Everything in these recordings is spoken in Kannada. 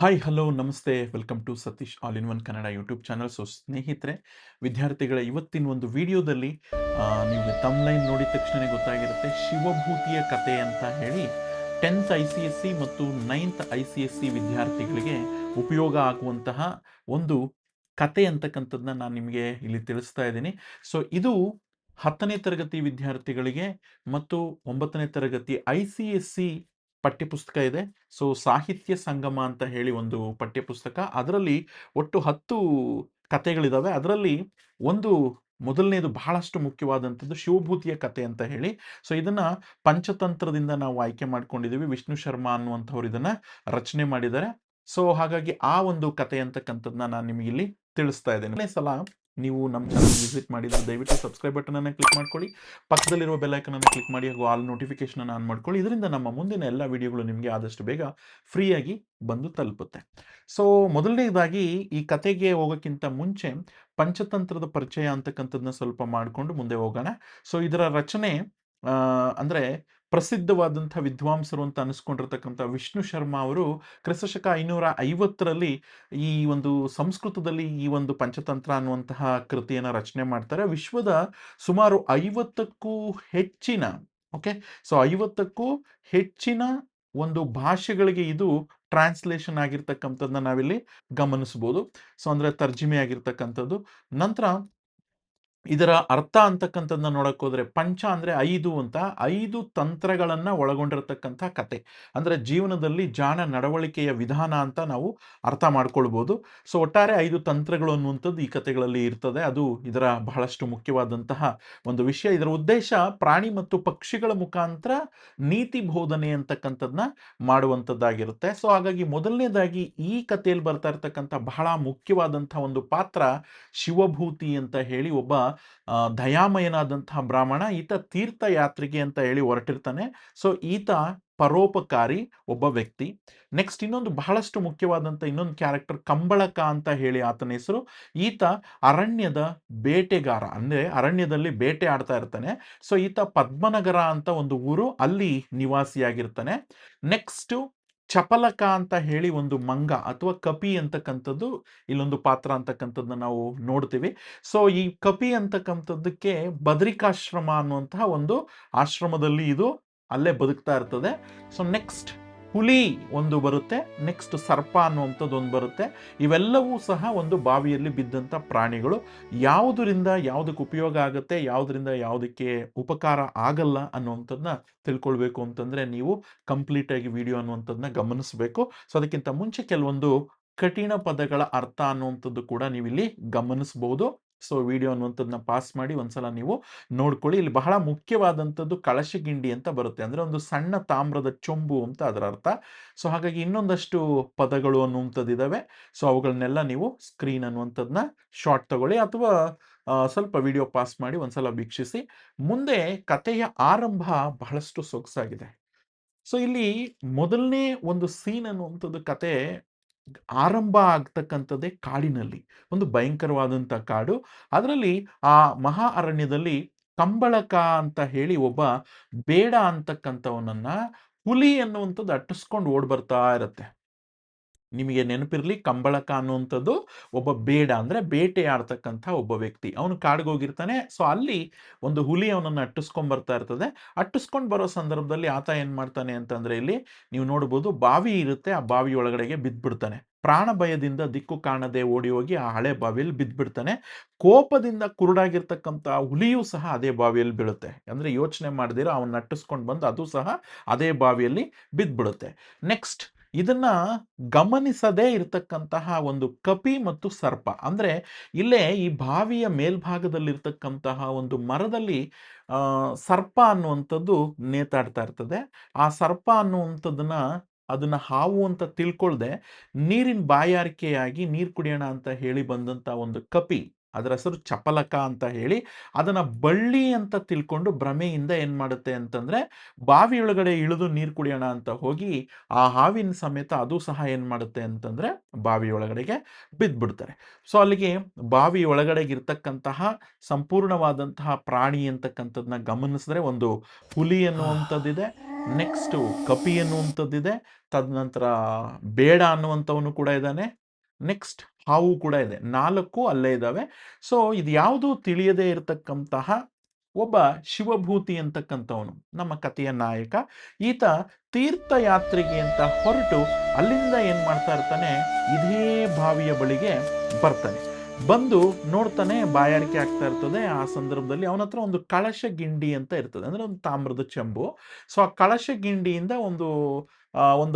Hi hello namaste welcome to Satish all in one Kannada YouTube channel. ಸ್ನೇಹಿತರೆ, ವಿದ್ಯಾರ್ಥಿಗಳ ಇವತ್ತಿನ ಒಂದು ವಿಡಿಯೋದಲ್ಲಿ ನೀವು ತಮ್ಲೈನ್ ನೋಡಿದ ತಕ್ಷಣ ಗೊತ್ತಾಗಿರುತ್ತೆ ಶಿವಭೂತಿಯ ಕತೆ ಅಂತ ಹೇಳಿ 10th ICSE ಮತ್ತು 9th ICSE ವಿದ್ಯಾರ್ಥಿಗಳಿಗೆ ಉಪಯೋಗ ಆಗುವಂತಹ ಒಂದು ಕತೆ ಅಂತಕ್ಕಂಥದ್ದನ್ನ ನಾನು ನಿಮಗೆ ಇಲ್ಲಿ ತಿಳಿಸ್ತಾ ಇದ್ದೀನಿ. ಸೊ ಇದು 10ನೇ ತರಗತಿ ವಿದ್ಯಾರ್ಥಿಗಳಿಗೆ ಮತ್ತು 9ನೇ ತರಗತಿ ICSE ಪಠ್ಯಪುಸ್ತಕ ಇದೆ. ಸೊ ಸಾಹಿತ್ಯ ಸಂಗಮ ಅಂತ ಹೇಳಿ ಒಂದು ಪಠ್ಯಪುಸ್ತಕ. ಅದರಲ್ಲಿ ಒಟ್ಟು 10 ಕಥೆಗಳಿದಾವೆ. ಅದರಲ್ಲಿ ಒಂದು ಮೊದಲನೇದು ಬಹಳಷ್ಟು ಮುಖ್ಯವಾದಂಥದ್ದು ಶಿವಭೂತಿಯ ಕತೆ ಅಂತ ಹೇಳಿ. ಸೊ ಇದನ್ನ ಪಂಚತಂತ್ರದಿಂದ ನಾವು ಆಯ್ಕೆ ಮಾಡ್ಕೊಂಡಿದ್ದೀವಿ. ವಿಷ್ಣು ಶರ್ಮಾ ಅನ್ನುವಂಥವ್ರು ಇದನ್ನ ರಚನೆ ಮಾಡಿದ್ದಾರೆ. ಸೊ ಹಾಗಾಗಿ ಆ ಒಂದು ಕತೆ ಅಂತಕ್ಕಂಥದ್ದನ್ನ ನಾನು ನಿಮಗೆ ಇಲ್ಲಿ ತಿಳಿಸ್ತಾ ಇದ್ದೇನೆ. ಮೊದಲನೇ ಸಲ ನೀವು ನಮ್ಮ ಚಾನಲ್ ವಿಸಿಟ್ ಮಾಡಿದ್ರೆ ದಯವಿಟ್ಟು ಸಬ್ಸ್ಕ್ರೈಬ್ ಬಟನ್ ಅನ್ನು ಕ್ಲಿಕ್ ಮಾಡ್ಕೊಳ್ಳಿ, ಪಕ್ಕದಲ್ಲಿರುವ ಬೆಲ್ ಐಕನ್ ಅನ್ನು ಕ್ಲಿಕ್ ಮಾಡಿ ಹಾಗೂ ಆಲ್ ನೋಟಿಫಿಕೇಶನ್ ಅನ್ನು ಆನ್ ಮಾಡ್ಕೊಳ್ಳಿ. ಇದರಿಂದ ನಮ್ಮ ಮುಂದಿನ ಎಲ್ಲ ವಿಡಿಯೋಗಳು ನಿಮಗೆ ಆದಷ್ಟು ಬೇಗ ಫ್ರೀಯಾಗಿ ಬಂದು ತಲುಪುತ್ತೆ. ಸೊ ಮೊದಲನೇದಾಗಿ ಈ ಕತೆಗೆ ಹೋಗೋಕ್ಕಿಂತ ಮುಂಚೆ ಪಂಚತಂತ್ರದ ಪರಿಚಯ ಅಂತಕ್ಕಂಥದ್ದನ್ನ ಸ್ವಲ್ಪ ಮಾಡಿಕೊಂಡು ಮುಂದೆ ಹೋಗೋಣ. ಸೊ ಇದರ ರಚನೆ ಅಂದರೆ ಪ್ರಸಿದ್ಧವಾದಂಥ ವಿದ್ವಾಂಸರು ಅಂತ ಅನಿಸ್ಕೊಂಡಿರ್ತಕ್ಕಂಥ ವಿಷ್ಣು ಶರ್ಮಾ ಅವರು ಕ್ರಿಸ್ತಶಕ 550ರಲ್ಲಿ ಈ ಒಂದು ಸಂಸ್ಕೃತದಲ್ಲಿ ಈ ಒಂದು ಪಂಚತಂತ್ರ ಅನ್ನುವಂತಹ ಕೃತಿಯನ್ನು ರಚನೆ ಮಾಡ್ತಾರೆ. ವಿಶ್ವದ ಸುಮಾರು 50ಕ್ಕೂ ಹೆಚ್ಚಿನ ಸೊ 50ಕ್ಕೂ ಹೆಚ್ಚಿನ ಒಂದು ಭಾಷೆಗಳಿಗೆ ಇದು ಟ್ರಾನ್ಸ್ಲೇಷನ್ ಆಗಿರ್ತಕ್ಕಂಥದ್ದನ್ನ ನಾವಿಲ್ಲಿ ಗಮನಿಸ್ಬೋದು. ಸೊ ಅಂದ್ರೆ ತರ್ಜಿಮೆ ಆಗಿರ್ತಕ್ಕಂಥದ್ದು. ನಂತರ ಇದರ ಅರ್ಥ ಅಂತಕ್ಕಂಥದ್ದನ್ನ ನೋಡಕ್ ಹೋದ್ರೆ ಪಂಚ ಅಂದ್ರೆ 5 ಅಂತ 5 ತಂತ್ರಗಳನ್ನ ಒಳಗೊಂಡಿರತಕ್ಕಂಥ ಕತೆ. ಅಂದ್ರೆ ಜೀವನದಲ್ಲಿ ಜಾಣ ನಡವಳಿಕೆಯ ವಿಧಾನ ಅಂತ ನಾವು ಅರ್ಥ ಮಾಡ್ಕೊಳ್ಬೋದು. ಸೊ ಒಟ್ಟಾರೆ 5 ತಂತ್ರಗಳು ಅನ್ನುವಂಥದ್ದು ಈ ಕತೆಗಳಲ್ಲಿ ಇರ್ತದೆ. ಅದು ಇದರ ಬಹಳಷ್ಟು ಮುಖ್ಯವಾದಂತಹ ಒಂದು ವಿಷಯ. ಇದರ ಉದ್ದೇಶ ಪ್ರಾಣಿ ಮತ್ತು ಪಕ್ಷಿಗಳ ಮುಖಾಂತರ ನೀತಿ ಬೋಧನೆ ಅಂತಕ್ಕಂಥದ್ದನ್ನ ಮಾಡುವಂಥದ್ದಾಗಿರುತ್ತೆ. ಸೊ ಹಾಗಾಗಿ ಮೊದಲನೇದಾಗಿ ಈ ಕಥೆಯಲ್ಲಿ ಬರ್ತಾ ಇರ್ತಕ್ಕಂಥ ಬಹಳ ಮುಖ್ಯವಾದಂತಹ ಒಂದು ಪಾತ್ರ ಶಿವಭೂತಿ ಅಂತ ಹೇಳಿ ಒಬ್ಬ ದಯಾಮಯನಾದಂತಹ ಬ್ರಾಹ್ಮಣ. ಈತ ತೀರ್ಥಯಾತ್ರೆಗೆ ಅಂತ ಹೇಳಿ ಹೊರಟಿರ್ತಾನೆ. ಸೊ ಈತ ಪರೋಪಕಾರಿ ಒಬ್ಬ ವ್ಯಕ್ತಿ. ನೆಕ್ಸ್ಟ್ ಇನ್ನೊಂದು ಬಹಳಷ್ಟು ಮುಖ್ಯವಾದಂಥ ಇನ್ನೊಂದು ಕ್ಯಾರೆಕ್ಟರ್ ಕಂಬಳಕ ಅಂತ ಹೇಳಿ ಆತನ ಹೆಸರು. ಈತ ಅರಣ್ಯದ ಬೇಟೆಗಾರ, ಅಂದ್ರೆ ಅರಣ್ಯದಲ್ಲಿ ಬೇಟೆ ಆಡ್ತಾ ಇರ್ತಾನೆ. ಸೊ ಈತ ಪದ್ಮನಗರ ಅಂತ ಒಂದು ಊರು, ಅಲ್ಲಿ ನಿವಾಸಿಯಾಗಿರ್ತಾನೆ. ನೆಕ್ಸ್ಟ್ ಚಪಲಕ ಅಂತ ಹೇಳಿ ಒಂದು ಮಂಗ ಅಥವಾ ಕಪಿ ಅಂತಕ್ಕಂಥದ್ದು ಇಲ್ಲೊಂದು ಪಾತ್ರ ಅಂತಕ್ಕಂಥದ್ದನ್ನ ನಾವು ನೋಡ್ತೀವಿ. ಸೊ ಈ ಕಪಿ ಅಂತಕ್ಕಂಥದ್ದಕ್ಕೆ ಬದರಿಕಾಶ್ರಮ ಅನ್ನುವಂತಹ ಒಂದು ಆಶ್ರಮದಲ್ಲಿ ಇದು ಅಲ್ಲೇ ಬದುಕ್ತಾ ಇರ್ತದೆ. ಸೊ ನೆಕ್ಸ್ಟ್ ಹುಲಿ ಒಂದು ಬರುತ್ತೆ, ನೆಕ್ಸ್ಟ್ ಸರ್ಪ ಅನ್ನುವಂಥದ್ದು ಒಂದು ಬರುತ್ತೆ. ಇವೆಲ್ಲವೂ ಸಹ ಒಂದು ಬಾವಿಯಲ್ಲಿ ಬಿದ್ದಂಥ ಪ್ರಾಣಿಗಳು. ಯಾವುದರಿಂದ ಯಾವುದಕ್ಕೆ ಉಪಯೋಗ ಆಗುತ್ತೆ, ಯಾವುದರಿಂದ ಯಾವುದಕ್ಕೆ ಉಪಕಾರ ಆಗಲ್ಲ ಅನ್ನುವಂಥದ್ದನ್ನ ತಿಳ್ಕೊಳ್ಬೇಕು ಅಂತಂದ್ರೆ ನೀವು ಕಂಪ್ಲೀಟ್ ಆಗಿ ವಿಡಿಯೋ ಅನ್ನುವಂಥದ್ದನ್ನ ಗಮನಿಸಬೇಕು. ಸೊ ಅದಕ್ಕಿಂತ ಮುಂಚೆ ಕೆಲವೊಂದು ಕಠಿಣ ಪದಗಳ ಅರ್ಥ ಅನ್ನುವಂಥದ್ದು ಕೂಡ ನೀವು ಇಲ್ಲಿ ಗಮನಿಸಬಹುದು. ಸೊ ವಿಡಿಯೋ ಅನ್ನುವಂಥದ್ದನ್ನ ಪಾಸ್ ಮಾಡಿ ಒಂದ್ಸಲ ನೀವು ನೋಡ್ಕೊಳ್ಳಿ. ಇಲ್ಲಿ ಬಹಳ ಮುಖ್ಯವಾದಂಥದ್ದು ಕಳಶಗಿಂಡಿ ಅಂತ ಬರುತ್ತೆ, ಅಂದ್ರೆ ಒಂದು ಸಣ್ಣ ತಾಮ್ರದ ಚೊಂಬು ಅಂತ ಅದರ ಅರ್ಥ. ಸೊ ಹಾಗಾಗಿ ಇನ್ನೊಂದಷ್ಟು ಪದಗಳು ಅನ್ನುವಂಥದ್ದು ಇದಾವೆ. ಸೊ ಅವುಗಳನ್ನೆಲ್ಲ ನೀವು ಸ್ಕ್ರೀನ್ ಅನ್ನುವಂಥದ್ದನ್ನ ಶಾರ್ಟ್ ತಗೊಳ್ಳಿ ಅಥವಾ ಸ್ವಲ್ಪ ವಿಡಿಯೋ ಪಾಸ್ ಮಾಡಿ ಒಂದ್ಸಲ ವೀಕ್ಷಿಸಿ. ಮುಂದೆ ಕಥೆಯ ಆರಂಭ ಬಹಳಷ್ಟು ಸೊಗಸಾಗಿದೆ. ಸೊ ಇಲ್ಲಿ ಮೊದಲನೇ ಒಂದು ಸೀನ್ ಅನ್ನುವಂಥದ್ದು ಕತೆ ಆರಂಭ ಆಗ್ತಕ್ಕಂಥದ್ದೇ ಕಾಡಿನಲ್ಲಿ. ಒಂದು ಭಯಂಕರವಾದಂಥ ಕಾಡು. ಅದರಲ್ಲಿ ಆ ಮಹಾ ಅರಣ್ಯದಲ್ಲಿ ಕಂಬಳಕ ಅಂತ ಹೇಳಿ ಒಬ್ಬ ಬೇಡ ಅಂತಕ್ಕಂಥವನನ್ನ ಹುಲಿ ಅನ್ನುವಂಥದ್ದು ಅಟ್ಟಿಸ್ಕೊಂಡು ಓಡ್ ಬರ್ತಾ ಇರತ್ತೆ. ನಿಮಗೆ ನೆನಪಿರ್ಲಿ, ಕಂಬಳಕ ಅನ್ನುವಂಥದ್ದು ಒಬ್ಬ ಬೇಡ, ಅಂದ್ರೆ ಬೇಟೆ ಆಡ್ತಕ್ಕಂಥ ಒಬ್ಬ ವ್ಯಕ್ತಿ. ಅವನು ಕಾಡಿಗೆ ಹೋಗಿರ್ತಾನೆ. ಸೊ ಅಲ್ಲಿ ಒಂದು ಹುಲಿ ಅವನನ್ನು ಅಟ್ಟಿಸ್ಕೊಂಡ್ ಬರ್ತಾ ಇರ್ತದೆ. ಅಟ್ಟಿಸ್ಕೊಂಡು ಬರೋ ಸಂದರ್ಭದಲ್ಲಿ ಆತ ಏನ್ ಮಾಡ್ತಾನೆ ಅಂತಂದ್ರೆ, ಇಲ್ಲಿ ನೀವು ನೋಡ್ಬೋದು ಬಾವಿ ಇರುತ್ತೆ, ಆ ಬಾವಿ ಒಳಗಡೆಗೆ ಬಿದ್ದ್ಬಿಡ್ತಾನೆ. ಪ್ರಾಣ ಭಯದಿಂದ ದಿಕ್ಕು ಕಾಣದೆ ಓಡಿ ಹೋಗಿ ಆ ಹಳೆ ಬಾವಿಯಲ್ಲಿ ಬಿದ್ದ್ಬಿಡ್ತಾನೆ. ಕೋಪದಿಂದ ಕುರುಡಾಗಿರ್ತಕ್ಕಂಥ ಹುಲಿಯೂ ಸಹ ಅದೇ ಬಾವಿಯಲ್ಲಿ ಬೀಳುತ್ತೆ. ಅಂದ್ರೆ ಯೋಚನೆ ಮಾಡದಿರ ಅವನ್ನ ಅಟ್ಟಿಸ್ಕೊಂಡು ಬಂದು ಅದು ಸಹ ಅದೇ ಬಾವಿಯಲ್ಲಿ ಬಿದ್ದ್ಬಿಡುತ್ತೆ. ನೆಕ್ಸ್ಟ್ ಇದನ್ನ ಗಮನಿಸದೇ ಇರತಕ್ಕಂತಹ ಒಂದು ಕಪಿ ಮತ್ತು ಸರ್ಪ, ಅಂದ್ರೆ ಇಲ್ಲೇ ಈ ಬಾವಿಯ ಮೇಲ್ಭಾಗದಲ್ಲಿರ್ತಕ್ಕಂತಹ ಒಂದು ಮರದಲ್ಲಿ ಸರ್ಪ ಅನ್ನುವಂಥದ್ದು ನೇತಾಡ್ತಾ ಇರ್ತದೆ. ಆ ಸರ್ಪ ಅನ್ನುವಂಥದ್ದನ್ನ ಅದನ್ನ ಹಾವು ಅಂತ ತಿಳ್ಕೊಳ್ದೆ ನೀರಿನ ಬಾಯಾರಿಕೆಯಾಗಿ ನೀರು ಕುಡಿಯೋಣ ಅಂತ ಹೇಳಿ ಬಂದಂತ ಒಂದು ಕಪಿ ಅದರ ಹೆಸರು ಚಪಲಕ ಅಂತ ಹೇಳಿ. ಅದನ್ನ ಬಳ್ಳಿ ಅಂತ ತಿಳ್ಕೊಂಡು ಭ್ರಮೆಯಿಂದ ಏನ್ ಮಾಡುತ್ತೆ ಅಂತಂದ್ರೆ, ಬಾವಿಯೊಳಗಡೆ ಇಳಿದು ನೀರು ಕುಡಿಯೋಣ ಅಂತ ಹೋಗಿ, ಆ ಹಾವಿನ ಸಮೇತ ಅದು ಸಹ ಏನ್ ಮಾಡುತ್ತೆ ಅಂತಂದ್ರೆ, ಬಾವಿಯೊಳಗಡೆಗೆ ಬಿದ್ದ್ಬಿಡ್ತಾರೆ. ಸೊ ಅಲ್ಲಿಗೆ ಬಾವಿ ಒಳಗಡೆಗಿರ್ತಕ್ಕಂತಹ ಸಂಪೂರ್ಣವಾದಂತಹ ಪ್ರಾಣಿ ಅಂತಕ್ಕಂಥದ್ದನ್ನ ಗಮನಿಸಿದ್ರೆ, ಒಂದು ಹುಲಿ ಅನ್ನುವಂಥದ್ದಿದೆ, ನೆಕ್ಸ್ಟು ಕಪಿ ಅನ್ನುವಂಥದ್ದಿದೆ, ತದನಂತರ ಬೇಡ ಅನ್ನುವಂಥವನು ಕೂಡ ಇದ್ದಾನೆ, ನೆಕ್ಸ್ಟ್ ಹಾವು ಕೂಡ ಇದೆ. 4 ಅಲ್ಲೇ ಇದ್ದಾವೆ. ಸೊ ಇದು ಯಾವುದು ತಿಳಿಯದೇ ಇರತಕ್ಕಂತಹ ಒಬ್ಬ ಶಿವಭೂತಿ ಅಂತಕ್ಕಂಥವನು ನಮ್ಮ ಕಥೆಯ ನಾಯಕ. ಈತ ತೀರ್ಥಯಾತ್ರೆಗೆ ಅಂತ ಹೊರಟು ಅಲ್ಲಿಂದ ಏನ್ ಮಾಡ್ತಾ ಇರ್ತಾನೆ, ಇದೇ ಬಾವಿಯ ಬಳಿಗೆ ಬರ್ತಾನೆ. ಬಂದು ನೋಡ್ತಾನೆ, ಬಾಯಾರಿಕೆ ಆಗ್ತಾ ಇರ್ತದೆ. ಆ ಸಂದರ್ಭದಲ್ಲಿ ಅವನ ಹತ್ರ ಒಂದು ಕಳಶ ಗಿಂಡಿ ಅಂತ ಇರ್ತದೆ, ಅಂದ್ರೆ ಒಂದು ತಾಮ್ರದ ಚೆಂಬು. ಸೊ ಆ ಕಳಶ ಗಿಂಡಿಯಿಂದ ಒಂದು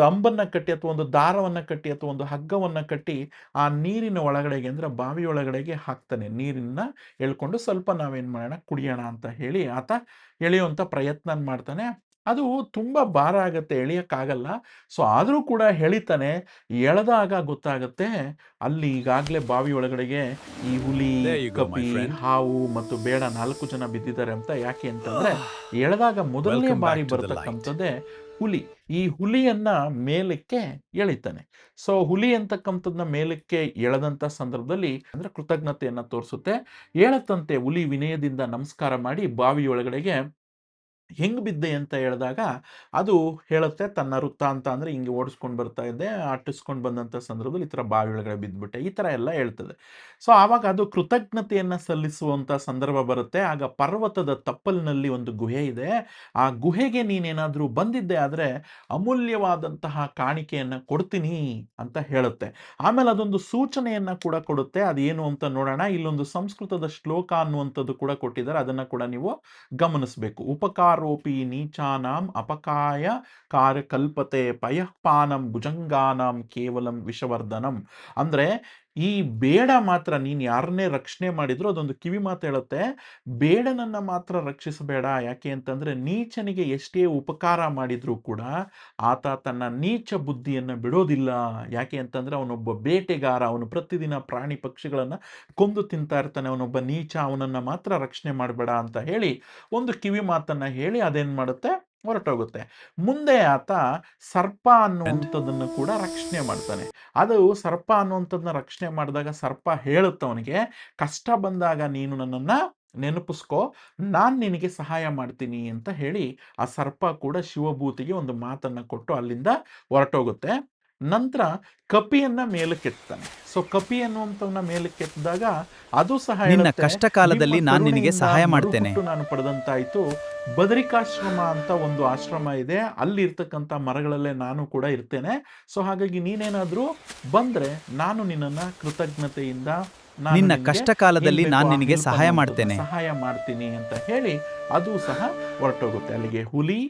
ಅಂಬನ್ನ ಕಟ್ಟಿ ಅಥವಾ ಒಂದು ದಾರವನ್ನ ಕಟ್ಟಿ ಅಥವಾ ಒಂದು ಹಗ್ಗವನ್ನ ಕಟ್ಟಿ ಆ ನೀರಿನ ಒಳಗಡೆಗೆ, ಅಂದ್ರೆ ಬಾವಿ ಒಳಗಡೆಗೆ ಹಾಕ್ತಾನೆ. ನೀರನ್ನ ಎಳ್ಕೊಂಡು ಸ್ವಲ್ಪ ನಾವೇನ್ ಮಾಡೋಣ, ಕುಡಿಯೋಣ ಅಂತ ಹೇಳಿ ಆತ ಎಳೆಯುವಂತ ಪ್ರಯತ್ನ ಮಾಡ್ತಾನೆ. ಅದು ತುಂಬಾ ಭಾರ ಆಗತ್ತೆ, ಎಳಿಯಕ್ಕಾಗಲ್ಲ. ಸೊ ಆದ್ರೂ ಕೂಡ ಎಳಿತಾನೆ. ಎಳೆದಾಗ ಗೊತ್ತಾಗತ್ತೆ, ಅಲ್ಲಿ ಈಗಾಗಲೇ ಬಾವಿ ಒಳಗಡೆಗೆ ಈ ಹುಲಿ, There you go, my ಕಪಿ, friend. ಹಾವು ಮತ್ತು ಬೇಡ 4 ಜನ ಬಿದ್ದಿದ್ದಾರೆ ಅಂತ. ಯಾಕೆ ಅಂತಂದ್ರೆ, ಎಳೆದಾಗ ಮೊದಲನೇ Welcome ಬಾರಿ back to the light. ಬರ್ತಕ್ಕಂಥದ್ದೇ ಹುಲಿ. ಈ ಹುಲಿಯನ್ನ ಮೇಲಕ್ಕೆ ಎಳಿತಾನೆ. ಸೊ ಹುಲಿ ಅಂತಕ್ಕಂಥದ್ದನ್ನ ಮೇಲಕ್ಕೆ ಎಳೆದಂತ ಸಂದರ್ಭದಲ್ಲಿ ಅಂದ್ರೆ ಕೃತಜ್ಞತೆಯನ್ನ ತೋರಿಸುತ್ತೆ. ಹೇಳತ್ತಂತೆ ಹುಲಿ ವಿನಯದಿಂದ ನಮಸ್ಕಾರ ಮಾಡಿ ಬಾವಿಯೊಳಗಡೆಗೆ ಹೆಂಗ್ ಬಿದ್ದೆ ಅಂತ ಹೇಳಿದಾಗ ಅದು ಹೇಳುತ್ತೆ, ತನ್ನ ವೃತ್ತಾಂತ ಅಂದ್ರೆ ಹಿಂಗೆ ಓಡಿಸ್ಕೊಂಡು ಬರ್ತಾ ಇದ್ದೆ, ಅಟ್ಟಿಸ್ಕೊಂಡು ಬಂದಂತ ಸಂದರ್ಭದಲ್ಲಿ ಈ ತರ ಬಾವಿ ಒಳಗಡೆ ಬಿದ್ದ್ಬಿಟ್ಟೆ, ಈ ತರ ಎಲ್ಲ ಹೇಳ್ತದೆ. ಸೊ ಆವಾಗ ಅದು ಕೃತಜ್ಞತೆಯನ್ನ ಸಲ್ಲಿಸುವಂತ ಸಂದರ್ಭ ಬರುತ್ತೆ. ಆಗ ಪರ್ವತದ ತಪ್ಪಲಿನಲ್ಲಿ ಒಂದು ಗುಹೆ ಇದೆ. ಆ ಗುಹೆಗೆ ನೀನೇನಾದ್ರೂ ಬಂದಿದ್ದೆ ಆದ್ರೆ ಅಮೂಲ್ಯವಾದಂತಹ ಕಾಣಿಕೆಯನ್ನ ಕೊಡ್ತೀನಿ ಅಂತ ಹೇಳುತ್ತೆ. ಆಮೇಲೆ ಅದೊಂದು ಸೂಚನೆಯನ್ನ ಕೂಡ ಕೊಡುತ್ತೆ. ಅದೇನು ಅಂತ ನೋಡೋಣ. ಇಲ್ಲೊಂದು ಸಂಸ್ಕೃತದ ಶ್ಲೋಕ ಅನ್ನುವಂಥದ್ದು ಕೂಡ ಕೊಟ್ಟಿದ್ದಾರೆ, ಅದನ್ನ ಕೂಡ ನೀವು ಗಮನಿಸಬೇಕು. ಉಪಕಾರೋಪಿ ನೀಚಾನಾಂ ಅಪಕಾಯ ಕಾರ್ಯಕಲ್ಪತೆ ಪಯಃಪಾನಂ ಭುಜಂಗಾನಾಂ ಕೇವಲಂ ವಿಷವರ್ಧನಂ. ಅಂದ್ರೆ ಈ ಬೇಡ ಮಾತ್ರ, ನೀನ್ ಯಾರನ್ನೇ ರಕ್ಷಣೆ ಮಾಡಿದ್ರು ಅದೊಂದು ಕಿವಿ ಮಾತು ಹೇಳುತ್ತೆ, ಬೇಡನನ್ನ ಮಾತ್ರ ರಕ್ಷಿಸಬೇಡ. ಯಾಕೆ ಅಂತಂದ್ರೆ ನೀಚನಿಗೆ ಎಷ್ಟೇ ಉಪಕಾರ ಮಾಡಿದ್ರು ಕೂಡ ಆತ ತನ್ನ ನೀಚ ಬುದ್ಧಿಯನ್ನ ಬಿಡೋದಿಲ್ಲ. ಯಾಕೆ ಅಂತಂದ್ರೆ ಅವನೊಬ್ಬ ಬೇಟೆಗಾರ, ಅವನು ಪ್ರತಿದಿನ ಪ್ರಾಣಿ ಪಕ್ಷಿಗಳನ್ನ ಕೊಂದು ತಿಂತಾ ಇರ್ತಾನೆ, ಅವನೊಬ್ಬ ನೀಚ, ಅವನನ್ನ ಮಾತ್ರ ರಕ್ಷಣೆ ಮಾಡಬೇಡ ಅಂತ ಹೇಳಿ ಒಂದು ಕಿವಿ ಮಾತನ್ನ ಹೇಳಿ ಅದೇನ್ ಮಾಡುತ್ತೆ, ಹೊರಟೋಗುತ್ತೆ. ಮುಂದೆ ಆತ ಸರ್ಪ ಅನ್ನುವಂಥದ್ದನ್ನು ಕೂಡ ರಕ್ಷಣೆ ಮಾಡ್ತಾನೆ. ಅದು ಸರ್ಪ ಅನ್ನುವಂಥದ್ದನ್ನ ರಕ್ಷಣೆ ಮಾಡಿದಾಗ ಸರ್ಪ ಹೇಳುತ್ತೆ ಅವನಿಗೆ, ಕಷ್ಟ ಬಂದಾಗ ನೀನು ನನ್ನನ್ನ ನೆನಪಿಸ್ಕೋ, ನಾನ್ ನಿನಗೆ ಸಹಾಯ ಮಾಡ್ತೀನಿ ಅಂತ ಹೇಳಿ ಆ ಸರ್ಪ ಕೂಡ ಶಿವಭೂತಿಗೆ ಒಂದು ಮಾತನ್ನ ಕೊಟ್ಟು ಅಲ್ಲಿಂದ ಹೊರಟೋಗುತ್ತೆ. ನಂತರ ಕಪಿಯನ್ನ ಮೇಲಕ್ಕೆತ್ತಾನೆ. ಸೊ ಕಪಿ ಅನ್ನುವಂಥವನ್ನ ಮೇಲಕ್ಕೆತ್ತಿದಾಗ ಅದು ಸಹ ನಿನ್ನ ಹೇಳುತ್ತೆ, ಕಷ್ಟ ಕಾಲದಲ್ಲಿ ನಿಮ್ಮ ನಾನು ನಿನಗೆ ಕರುಣೆಯಿಂದ ಸಹಾಯ ಮಾಡ್ತೇನೆ. ಮರುಹುಟ್ಟು ನಾನು ಪಡೆದಂತಾಯ್ತು. ಬದರಿಕಾಶ್ರಮ ಅಂತ ಒಂದು ಆಶ್ರಮ ಇದೆ, ಅಲ್ಲಿ ಇರ್ತಕ್ಕಂಥ ಮರಗಳಲ್ಲೇ ನಾನು ಕೂಡ ಇರ್ತೇನೆ. ಸೊ ಹಾಗಾಗಿ ನೀನೇನಾದ್ರೂ ಬಂದ್ರೆ ನಾನು ನಿನ್ನನ್ನ ಕೃತಜ್ಞತೆಯಿಂದ ನಾನು ನಿನ್ನ ನಿನಗೆ ಕಷ್ಟ ಕಾಲದಲ್ಲಿ ಏನ್ ನಾನು ಬೇಕೋ ಆ ನಿನಗೆ help ಸಹಾಯ ಅನ್ನುವಂಥದ್ದನ್ನ ಮಾಡ್ತೇನೆ. ಸಹಾಯ ಮಾಡ್ತೀನಿ ಅಂತ ಹೇಳಿ ಅದು ಸಹ ಹೊರಟೋಗುತ್ತೆ. ಅಲ್ಲಿಗೆ ಹುಲಿ,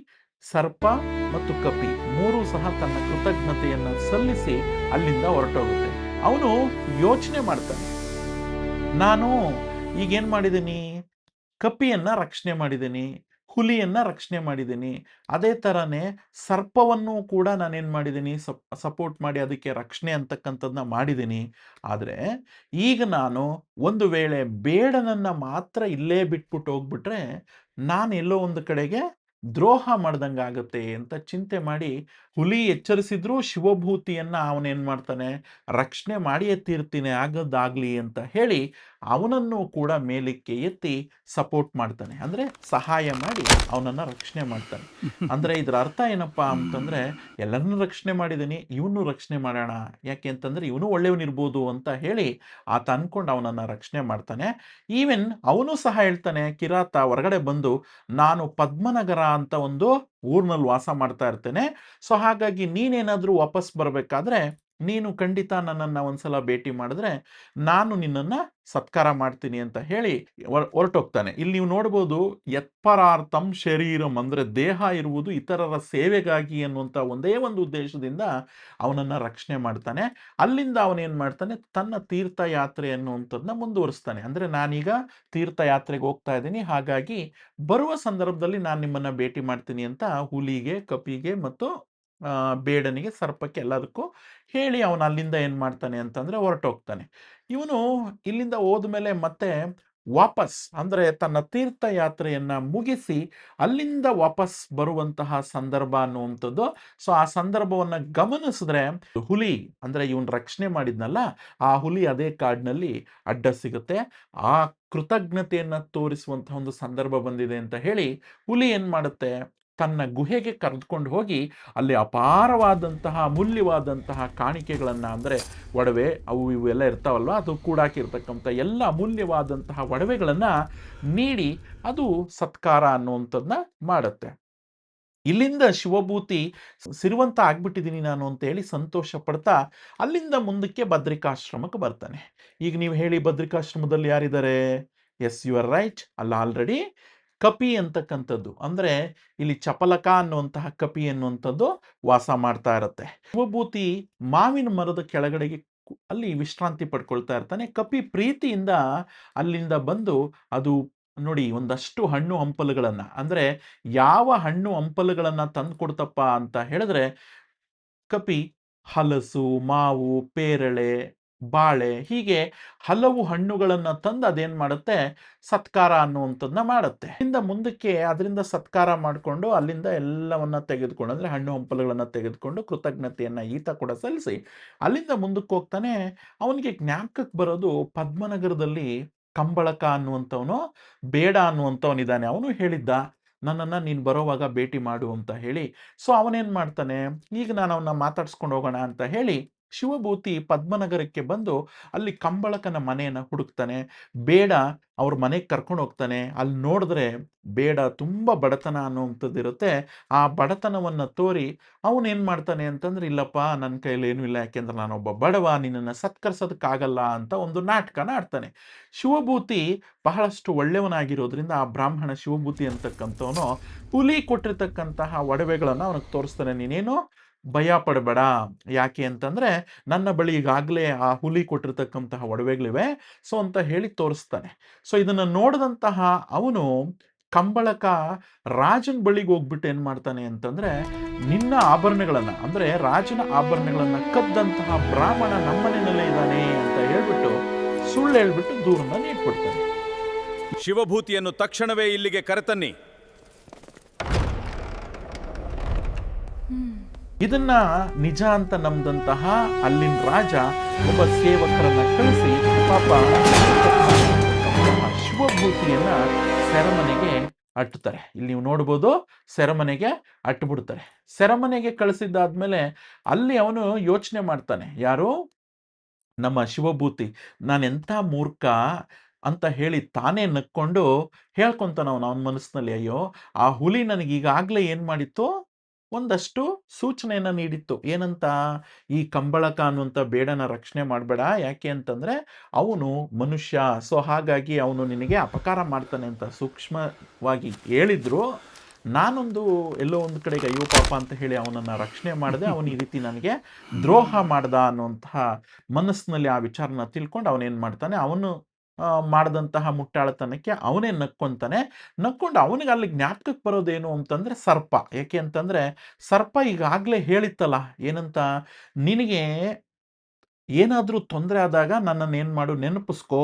ಸರ್ಪ ಮತ್ತು ಕಪಿ 3 ಸಹ ತನ್ನ ಕೃತಜ್ಞತೆಯನ್ನ ಸಲ್ಲಿಸಿ ಅಲ್ಲಿಂದ ಹೊರಟೋಗುತ್ತೆ. ಅವನು ಯೋಚನೆ ಮಾಡ್ತಾನೆ, ನಾನು ಈಗೇನ್ ಮಾಡಿದ್ದೀನಿ, ಕಪಿಯನ್ನ ರಕ್ಷಣೆ ಮಾಡಿದ್ದೀನಿ, ಹುಲಿಯನ್ನ ರಕ್ಷಣೆ ಮಾಡಿದ್ದೀನಿ, ಅದೇ ತರನೇ ಸರ್ಪವನ್ನು ಕೂಡ ನಾನೇನ್ ಮಾಡಿದ್ದೀನಿ, ಸಪೋರ್ಟ್ ಮಾಡಿ ಅದಕ್ಕೆ ರಕ್ಷಣೆ ಅಂತಕ್ಕಂಥದ್ದನ್ನ ಮಾಡಿದ್ದೀನಿ. ಆದ್ರೆ ಈಗ ನಾನು ಒಂದು ವೇಳೆ ಬೇಡನನ್ನ ಮಾತ್ರ ಇಲ್ಲೇ ಬಿಟ್ಬಿಟ್ಟು ಹೋಗ್ಬಿಟ್ರೆ ನಾನು ಎಲ್ಲೋ ಒಂದು ಕಡೆಗೆ ದ್ರೋಹ ಮಾಡ್ದಂಗಾಗತ್ತೆ ಅಂತ ಚಿಂತೆ ಮಾಡಿ, ಹುಲಿ ಎಚ್ಚರಿಸಿದ್ರೂ ಶಿವಭೂತಿಯನ್ನ ಅವನೇನ್ ಮಾಡ್ತಾನೆ, ರಕ್ಷಣೆ ಮಾಡಿಯೇ ತೀರ್ತೀನಿ ಆಗದ್ದಾಗ್ಲಿ ಅಂತ ಹೇಳಿ ಅವನನ್ನು ಕೂಡ ಮೇಲಕ್ಕೆ ಎತ್ತಿ ಸಪೋರ್ಟ್ ಮಾಡ್ತಾನೆ, ಅಂದ್ರೆ ಸಹಾಯ ಮಾಡಿ ಅವನನ್ನ ರಕ್ಷಣೆ ಮಾಡ್ತಾನೆ. ಅಂದ್ರೆ ಇದ್ರ ಅರ್ಥ ಏನಪ್ಪಾ ಅಂತಂದ್ರೆ, ಎಲ್ಲರನ್ನೂ ರಕ್ಷಣೆ ಮಾಡಿದೀನಿ, ಇವನು ರಕ್ಷಣೆ ಮಾಡೋಣ, ಯಾಕೆ ಅಂತಂದ್ರೆ ಇವನು ಒಳ್ಳೆಯವನಿರ್ಬೋದು ಅಂತ ಹೇಳಿ ಆತ ಅನ್ಕೊಂಡು ಅವನನ್ನ ರಕ್ಷಣೆ ಮಾಡ್ತಾನೆ. ಈವನ್ ಅವನು ಸಹ ಹೇಳ್ತಾನೆ, ಕಿರಾತ ಹೊರಗಡೆ ಬಂದು, ನಾನು ಪದ್ಮನಗರ ಅಂತ ಒಂದು ಊರ್ನಲ್ಲಿ ವಾಸ ಮಾಡ್ತಾ ಇರ್ತೇನೆ. ಸೊ ಹಾಗಾಗಿ ನೀನೇನಾದ್ರೂ ವಾಪಸ್ ಬರ್ಬೇಕಾದ್ರೆ ನೀನು ಖಂಡಿತ ನನ್ನನ್ನ ಒಂದ್ಸಲ ಭೇಟಿ ಮಾಡಿದ್ರೆ ನಾನು ನಿನ್ನನ್ನ ಸತ್ಕಾರ ಮಾಡ್ತೀನಿ ಅಂತ ಹೇಳಿ ಹೊರಟೋಗ್ತಾನೆ. ಇಲ್ಲಿ ನೀವು ನೋಡ್ಬೋದು, ಯತ್ಪರಾರ್ಥಂ ಶರೀರಂ, ಅಂದ್ರೆ ದೇಹ ಇರುವುದು ಇತರರ ಸೇವೆಗಾಗಿ ಅನ್ನುವಂಥ ಒಂದೇ ಒಂದು ಉದ್ದೇಶದಿಂದ ಅವನನ್ನ ರಕ್ಷಣೆ ಮಾಡ್ತಾನೆ. ಅಲ್ಲಿಂದ ಅವನೇನ್ ಮಾಡ್ತಾನೆ, ತನ್ನ ತೀರ್ಥಯಾತ್ರೆ ಅನ್ನುವಂಥದ್ದನ್ನ ಮುಂದುವರಿಸ್ತಾನೆ. ಅಂದ್ರೆ ನಾನೀಗ ತೀರ್ಥಯಾತ್ರೆಗೆ ಹೋಗ್ತಾ ಇದ್ದೀನಿ, ಹಾಗಾಗಿ ಬರುವ ಸಂದರ್ಭದಲ್ಲಿ ನಾನು ನಿಮ್ಮನ್ನ ಭೇಟಿ ಮಾಡ್ತೀನಿ ಅಂತ ಹುಲಿಗೆ, ಕಪಿಗೆ ಮತ್ತು ಬೇಡನಿಗೆ, ಸರ್ಪಕ್ಕೆ ಎಲ್ಲದಕ್ಕೂ ಹೇಳಿ ಅವನು ಅಲ್ಲಿಂದ ಏನು ಮಾಡ್ತಾನೆ ಅಂತಂದರೆ ಹೊರಟೋಗ್ತಾನೆ. ಇವನು ಇಲ್ಲಿಂದ ಹೋದ್ಮೇಲೆ ಮತ್ತೆ ವಾಪಸ್ ಅಂದರೆ ತನ್ನ ತೀರ್ಥಯಾತ್ರೆಯನ್ನು ಮುಗಿಸಿ ಅಲ್ಲಿಂದ ವಾಪಸ್ ಬರುವಂತಹ ಸಂದರ್ಭ ಅನ್ನುವಂಥದ್ದು. ಸೊ ಆ ಸಂದರ್ಭವನ್ನು ಗಮನಿಸಿದ್ರೆ ಹುಲಿ ಅಂದರೆ ಇವನು ರಕ್ಷಣೆ ಮಾಡಿದ್ನಲ್ಲ, ಆ ಹುಲಿ ಅದೇ ಕಾಡಿನಲ್ಲಿ ಅಡ್ಡ ಸಿಗುತ್ತೆ. ಆ ಕೃತಜ್ಞತೆಯನ್ನು ತೋರಿಸುವಂತಹ ಒಂದು ಸಂದರ್ಭ ಬಂದಿದೆ ಅಂತ ಹೇಳಿ ಹುಲಿ ಏನು ಮಾಡುತ್ತೆ, ತನ್ನ ಗುಹೆಗೆ ಕರೆದುಕೊಂಡು ಹೋಗಿ ಅಲ್ಲಿ ಅಪಾರವಾದಂತಹ ಅಮೂಲ್ಯವಾದಂತಹ ಕಾಣಿಕೆಗಳನ್ನು ಅಂದರೆ ಒಡವೆ ಅವು ಇವು ಎಲ್ಲ ಇರ್ತಾವಲ್ವ, ಅದು ಕೂಡಾಕಿರ್ತಕ್ಕಂಥ ಎಲ್ಲ ಅಮೂಲ್ಯವಾದಂತಹ ಒಡವೆಗಳನ್ನು ನೀಡಿ ಅದು ಸತ್ಕಾರ ಅನ್ನುವಂಥದ್ದನ್ನ ಮಾಡುತ್ತೆ. ಇಲ್ಲಿಂದ ಶಿವಭೂತಿ ಸಿರಿವಂತ ಆಗ್ಬಿಟ್ಟಿದ್ದೀನಿ ನಾನು ಅಂತ ಹೇಳಿ ಸಂತೋಷ ಪಡ್ತಾ ಅಲ್ಲಿಂದ ಮುಂದಕ್ಕೆ ಬದ್ರಿಕಾಶ್ರಮಕ್ಕೆ ಬರ್ತಾನೆ. ಈಗ ನೀವು ಹೇಳಿ ಬದ್ರಿಕಾಶ್ರಮದಲ್ಲಿ ಯಾರಿದ್ದಾರೆ? ಎಸ್, ಯು ಆರ್ ರೈಟ್, ಅಲ್ಲ ಆಲ್ರೆಡಿ ಕಪಿ ಅಂತಕ್ಕಂಥದ್ದು ಅಂದರೆ ಇಲ್ಲಿ ಚಪಲಕ ಅನ್ನುವಂತಹ ಕಪಿ ಅನ್ನುವಂಥದ್ದು ವಾಸ ಮಾಡ್ತಾ ಇರುತ್ತೆ. ಶಿವಭೂತಿ ಮಾವಿನ ಮರದ ಕೆಳಗಡೆಗೆ ಅಲ್ಲಿ ವಿಶ್ರಾಂತಿ ಪಡ್ಕೊಳ್ತಾ ಇರ್ತಾನೆ. ಕಪಿ ಪ್ರೀತಿಯಿಂದ ಅಲ್ಲಿಂದ ಬಂದು ಅದು ನೋಡಿ ಒಂದಷ್ಟು ಹಣ್ಣು ಹಂಪಲುಗಳನ್ನು ಅಂದರೆ ಯಾವ ಹಣ್ಣು ಹಂಪಲುಗಳನ್ನು ತಂದು ಕೊಡ್ತಪ್ಪ ಅಂತ ಹೇಳಿದ್ರೆ ಕಪಿ ಹಲಸು, ಮಾವು, ಪೇರಳೆ, ಬಾಳೆ ಹೀಗೆ ಹಲವು ಹಣ್ಣುಗಳನ್ನು ತಂದು ಅದೇನು ಮಾಡುತ್ತೆ, ಸತ್ಕಾರ ಅನ್ನುವಂಥದ್ದನ್ನ ಮಾಡುತ್ತೆ. ಅಲ್ಲಿಂದ ಮುಂದಕ್ಕೆ ಅದರಿಂದ ಸತ್ಕಾರ ಮಾಡಿಕೊಂಡು ಅಲ್ಲಿಂದ ಎಲ್ಲವನ್ನ ತೆಗೆದುಕೊಂಡು ಅಂದರೆ ಹಣ್ಣು ಹಂಪಲುಗಳನ್ನು ತೆಗೆದುಕೊಂಡು ಕೃತಜ್ಞತೆಯನ್ನು ಈತ ಕೂಡ ಸಲ್ಲಿಸಿ ಅಲ್ಲಿಂದ ಮುಂದಕ್ಕೆ ಹೋಗ್ತಾನೆ. ಅವನಿಗೆ ಜ್ಞಾಪಕಕ್ಕೆ ಬರೋದು ಪದ್ಮನಗರದಲ್ಲಿ ಕಂಬಳಕ ಅನ್ನುವಂಥವನು, ಬೇಡ ಅನ್ನುವಂಥವನಿದ್ದಾನೆ. ಅವನು ಹೇಳಿದ್ದ ನನ್ನನ್ನು ನೀನು ಬರೋವಾಗ ಭೇಟಿ ಮಾಡು ಅಂತ ಹೇಳಿ. ಸೊ ಅವನೇನು ಮಾಡ್ತಾನೆ, ಈಗ ನಾನು ಅವನ್ನ ಮಾತಾಡ್ಸ್ಕೊಂಡು ಹೋಗೋಣ ಅಂತ ಹೇಳಿ ಶಿವಭೂತಿ ಪದ್ಮನಗರಕ್ಕೆ ಬಂದು ಅಲ್ಲಿ ಕಂಬಳಕನ ಮನೆಯನ್ನು ಹುಡುಕ್ತಾನೆ. ಬೇಡ ಅವ್ರ ಮನೆಗೆ ಕರ್ಕೊಂಡು ಹೋಗ್ತಾನೆ. ಅಲ್ಲಿ ನೋಡಿದ್ರೆ ಬೇಡ ತುಂಬ ಬಡತನ ಅನ್ನುವಂಥದ್ದು ಇರುತ್ತೆ. ಆ ಬಡತನವನ್ನು ತೋರಿ ಅವನೇನು ಮಾಡ್ತಾನೆ ಅಂತಂದ್ರೆ, ಇಲ್ಲಪ್ಪ ನನ್ನ ಕೈಯಲ್ಲಿ ಏನೂ ಇಲ್ಲ, ಯಾಕೆಂದ್ರೆ ನಾನೊಬ್ಬ ಬಡವ, ನಿನ್ನನ್ನು ಸತ್ಕರಿಸೋದಕ್ಕಾಗಲ್ಲ ಅಂತ ಒಂದು ನಾಟಕನ ಆಡ್ತಾನೆ. ಶಿವಭೂತಿ ಬಹಳಷ್ಟು ಒಳ್ಳೆಯವನಾಗಿರೋದ್ರಿಂದ ಆ ಬ್ರಾಹ್ಮಣ ಶಿವಭೂತಿ ಅಂತಕ್ಕಂಥವನು ಹುಲಿ ಕೊಟ್ಟಿರ್ತಕ್ಕಂತಹ ಒಡವೆಗಳನ್ನು ಅವನಿಗೆ ತೋರಿಸ್ತಾನೆ. ನೀನೇನು ಭಯ ಪಡಬೇಡ, ಯಾಕೆ ಅಂತಂದರೆ ನನ್ನ ಬಳಿ ಈಗಾಗಲೇ ಆ ಹುಲಿ ಕೊಟ್ಟಿರ್ತಕ್ಕಂತಹ ಒಡವೆಗಳಿವೆ ಸೊ ಅಂತ ಹೇಳಿ ತೋರಿಸ್ತಾನೆ. ಸೊ ಇದನ್ನು ನೋಡಿದಂತಹ ಅವನು ಕಂಬಳಕ ರಾಜನ ಬಳಿಗೆ ಹೋಗ್ಬಿಟ್ಟು ಏನು ಮಾಡ್ತಾನೆ ಅಂತಂದರೆ, ನಿನ್ನ ಆಭರಣಗಳನ್ನು ಅಂದರೆ ರಾಜನ ಆಭರಣಗಳನ್ನು ಕದ್ದಂತಹ ಬ್ರಾಹ್ಮಣ ನಮ್ಮನೆಯಲ್ಲೇ ಇದ್ದಾನೆ ಅಂತ ಹೇಳ್ಬಿಟ್ಟು ಸುಳ್ಳು ಹೇಳ್ಬಿಟ್ಟು ದೂರನ್ನ ನೀಡ್ಬಿಡ್ತಾನೆ. ಶಿವಭೂತಿಯನ್ನು ತಕ್ಷಣವೇ ಇಲ್ಲಿಗೆ ಕರೆತನ್ನಿ. ಇದನ್ನ ನಿಜ ಅಂತ ನಂಬದಂತಹ ಅಲ್ಲಿನ ರಾಜ ಒಬ್ಬ ಸೇವಕರನ್ನ ಕಳಿಸಿ ಪಾಪ ಶಿವಭೂತಿಯನ್ನ ಸೆರೆಮನೆಗೆ ಅಟ್ಟುತ್ತಾರೆ. ಇಲ್ಲಿ ನೀವು ನೋಡ್ಬೋದು, ಸೆರೆಮನೆಗೆ ಅಟ್ಟುಬಿಡ್ತಾರೆ. ಸೆರೆಮನೆಗೆ ಕಳಿಸಿದ್ದಾದ್ಮೇಲೆ ಅಲ್ಲಿ ಅವನು ಯೋಚನೆ ಮಾಡ್ತಾನೆ, ಯಾರು ನಮ್ಮ ಶಿವಭೂತಿ, ನಾನೆಂಥ ಮೂರ್ಖ ಅಂತ ಹೇಳಿ ತಾನೇ ನಕ್ಕೊಂಡು ಹೇಳ್ಕೊಂತಾನ ಅವನ ಮನಸ್ಸಿನಲ್ಲಿ. ಅಯ್ಯೋ, ಆ ಹುಲಿ ನನಗೆ ಈಗಾಗಲೇ ಏನು ಮಾಡಿತ್ತು, ಒಂದಷ್ಟು ಸೂಚನೆಯನ್ನು ನೀಡಿತ್ತು. ಏನಂತ, ಈ ಕಂಬಳಕ ಅನ್ನುವಂಥ ಬೇಡನ ರಕ್ಷಣೆ ಮಾಡಬೇಡ, ಯಾಕೆ ಅಂತಂದರೆ ಅವನು ಮನುಷ್ಯ, ಸೊ ಹಾಗಾಗಿ ಅವನು ನಿನಗೆ ಅಪಕಾರ ಮಾಡ್ತಾನೆ ಅಂತ ಸೂಕ್ಷ್ಮವಾಗಿ ಹೇಳಿದ್ರು. ನಾನೊಂದು ಎಲ್ಲೋ ಒಂದು ಕಡೆಗೆ ಅಯ್ಯೋ ಪಾಪ ಅಂತ ಹೇಳಿ ಅವನನ್ನು ರಕ್ಷಣೆ ಮಾಡಿದೆ, ಅವನು ಈ ರೀತಿ ನನಗೆ ದ್ರೋಹ ಮಾಡ್ದ ಅನ್ನುವಂತಹ ಮನಸ್ಸಿನಲ್ಲಿ ಆ ವಿಚಾರನ ತಿಳ್ಕೊಂಡು ಅವನೇನು ಮಾಡ್ತಾನೆ, ಅವನು ಮಾಡಿದಂತಹ ಮುಟ್ಟಾಳತನಕ್ಕೆ ಅವನೇ ನಕ್ಕೊಂತಾನೆ. ನಕ್ಕೊಂಡು ಅವನಿಗೆ ಅಲ್ಲಿ ಜ್ಞಾಪಕಕ್ಕೆ ಬರೋದೇನು ಅಂತಂದರೆ ಸರ್ಪ. ಯಾಕೆ ಅಂತಂದರೆ ಸರ್ಪ ಈಗಾಗಲೇ ಹೇಳಿತ್ತಲ್ಲ, ಏನಂತ, ನಿನಗೆ ಏನಾದರೂ ತೊಂದರೆ ಆದಾಗ ನನ್ನನ್ನು ಏನು ಮಾಡು, ನೆನಪಿಸ್ಕೋ,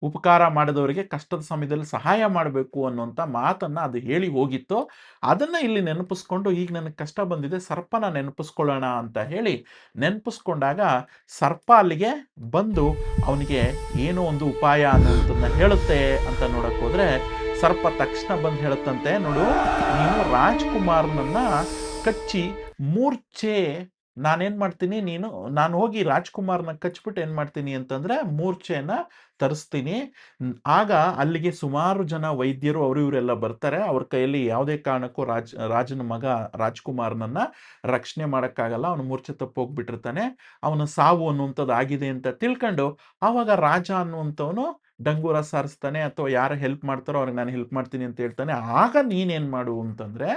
ಉಪಕಾರ ಮಾಡಿದವರಿಗೆ ಕಷ್ಟದ ಸಮಯದಲ್ಲಿ ಸಹಾಯ ಮಾಡಬೇಕು ಅನ್ನುವಂಥ ಮಾತನ್ನು ಅದು ಹೇಳಿ ಹೋಗಿತ್ತು. ಅದನ್ನು ಇಲ್ಲಿ ನೆನಪಿಸ್ಕೊಂಡು ಈಗ ನನಗೆ ಕಷ್ಟ ಬಂದಿದೆ, ಸರ್ಪನ ನೆನಪಿಸ್ಕೊಳ್ಳೋಣ ಅಂತ ಹೇಳಿ ನೆನಪಿಸ್ಕೊಂಡಾಗ ಸರ್ಪ ಅಲ್ಲಿಗೆ ಬಂದು ಅವನಿಗೆ ಏನೋ ಒಂದು ಉಪಾಯ ಅನ್ನುವಂಥದ್ದನ್ನ ಹೇಳುತ್ತೆ ಅಂತ ನೋಡಕ್ಕೆ ಹೋದರೆ ಸರ್ಪ ತಕ್ಷಣ ಬಂದು ಹೇಳುತ್ತಂತೆ, ನೋಡು, ನೀನು ರಾಜ್ಕುಮಾರ್ನನ್ನು ಕಚ್ಚಿ ಮೂರ್ಛೆ ನಾನೇನು ಮಾಡ್ತೀನಿ, ನಾನು ಹೋಗಿ ರಾಜ್ಕುಮಾರ್ನ ಕಚ್ಬಿಟ್ಟು ಏನು ಮಾಡ್ತೀನಿ ಅಂತಂದರೆ ಮೂರ್ಛೆಯನ್ನು ತರಿಸ್ತೀನಿ. ಆಗ ಅಲ್ಲಿಗೆ ಸುಮಾರು ಜನ ವೈದ್ಯರು ಅವರು ಇವರೆಲ್ಲ ಬರ್ತಾರೆ. ಅವ್ರ ಕೈಯಲ್ಲಿ ಯಾವುದೇ ಕಾರಣಕ್ಕೂ ರಾಜನ ಮಗ ರಾಜ್ಕುಮಾರ್ನನ್ನು ರಕ್ಷಣೆ ಮಾಡೋಕ್ಕಾಗಲ್ಲ, ಅವನು ಮೂರ್ಛೆ ತಪ್ಪೋಗ್ಬಿಟ್ಟಿರ್ತಾನೆ. ಅವನ ಸಾವು ಅನ್ನುವಂಥದ್ದು ಆಗಿದೆ ಅಂತ ತಿಳ್ಕೊಂಡು ಆವಾಗ ರಾಜ ಅನ್ನುವಂಥವನು ಡಂಗೂರ ಸಾರಿಸ್ತಾನೆ, ಅಥವಾ ಯಾರು ಹೆಲ್ಪ್ ಮಾಡ್ತಾರೋ ಅವ್ರಿಗೆ ನಾನು ಹೆಲ್ಪ್ ಮಾಡ್ತೀನಿ ಅಂತ ಹೇಳ್ತಾನೆ. ಆಗ ನೀನೇನು ಮಾಡು ಅಂತಂದರೆ,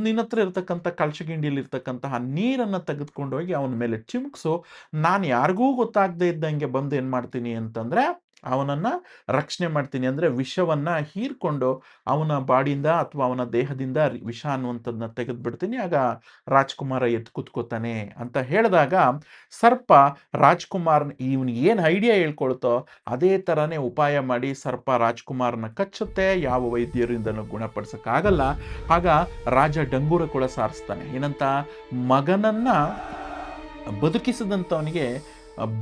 ನಿನ್ನ ಹತ್ರ ಇರ್ತಕ್ಕಂಥ ಕಳಚಗಿಂಡಿಯಲ್ಲಿ ಇರ್ತಕ್ಕಂತಹ ನೀರನ್ನು ತೆಗೆದುಕೊಂಡು ಹೋಗಿ ಅವನ ಮೇಲೆ ಚಿಮ್ಕ್ಸು, ನಾನು ಯಾರಿಗೂ ಗೊತ್ತಾಗದೇ ಇದ್ದಂಗೆ ಬಂದು ಏನು ಮಾಡ್ತೀನಿ ಅಂತಂದರೆ ಅವನನ್ನು ರಕ್ಷಣೆ ಮಾಡ್ತೀನಿ. ಅಂದರೆ ವಿಷವನ್ನು ಹೀರ್ಕೊಂಡು ಅವನ ಬಾಡಿಯಿಂದ ಅಥವಾ ಅವನ ದೇಹದಿಂದ ವಿಷ ಅನ್ನುವಂಥದ್ದನ್ನ ತೆಗೆದುಬಿಡ್ತೀನಿ. ಆಗ ರಾಜ್ಕುಮಾರ ಎದ್ದು ಕೂತ್ಕೋತಾನೆ ಅಂತ ಹೇಳಿದಾಗ ಸರ್ಪ ರಾಜ್ಕುಮಾರ್ನ ಇವನಿಗೆ ಏನು ಐಡಿಯಾ ಹೇಳ್ಕೊಳ್ತೋ ಅದೇ ಥರನೇ ಉಪಾಯ ಮಾಡಿ ಸರ್ಪ ರಾಜ್ಕುಮಾರನ ಕಚ್ಚುತ್ತೆ. ಯಾವ ವೈದ್ಯರಿಂದನೂ ಗುಣಪಡಿಸೋಕ್ಕಾಗಲ್ಲ. ಆಗ ರಾಜ ಡಂಗೂರ ಕೂಡ ಸಾರಿಸ್ತಾನೆ. ಏನಂತ, ಮಗನನ್ನ ಬದುಕಿಸಿದಂಥವನಿಗೆ